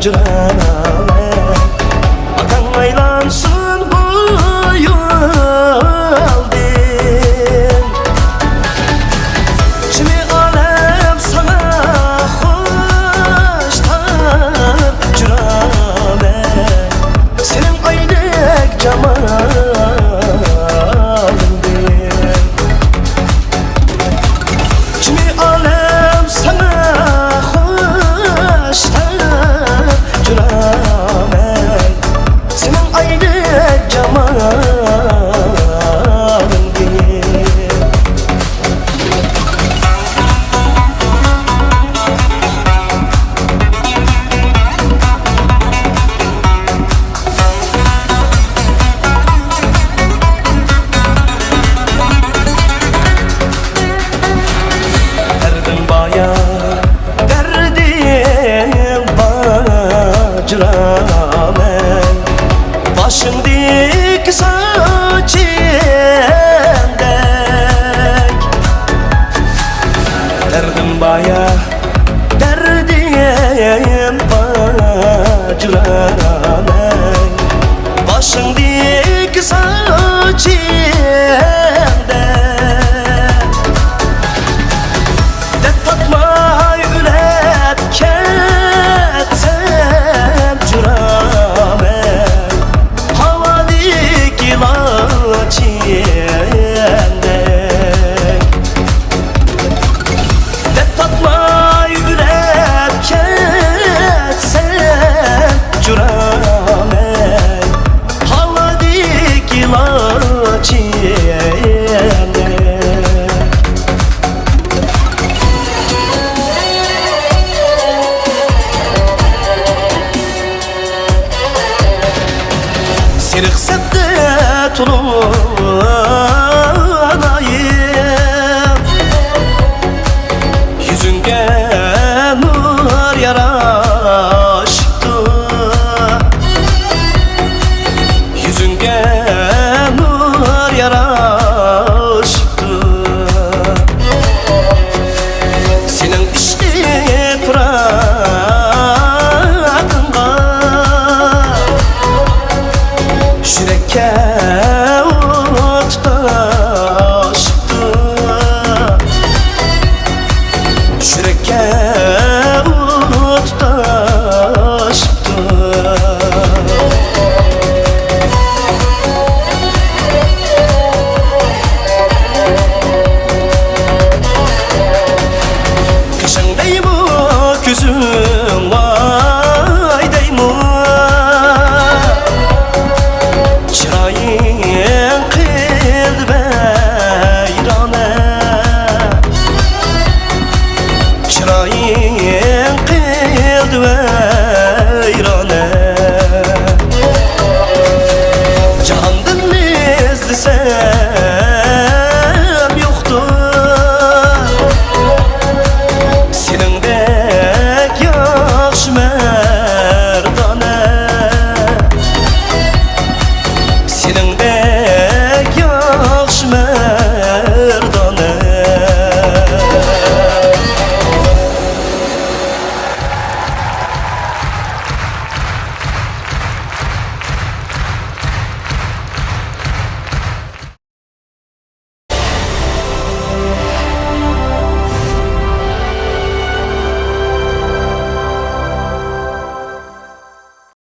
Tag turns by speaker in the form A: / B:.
A: cürame Akan aylansın bu yoldin Kimi alem sana hoştan cürame Senin aydek cemalindin Kimi alem sana hoştan cürame Senin aydek cemalindin Cüramen başın dik saç yendek Derdim baya derdim bacıramen başın dik saç yendek Dep tatmay ület ketsem cüramen havadik ilaç yendek Dep tatmay ület ketsem cüramen havadik ilaç yendek Sirk septe tulunayım Yüzünge nur yaraştı Yüzünge nur yaraştı Senin işte pırakınga Şürekke ot taştı Şürekke ot taştı Kışın deymu küzün vay deymu Çırayın kıl beyrane Çırayın kıl beyrane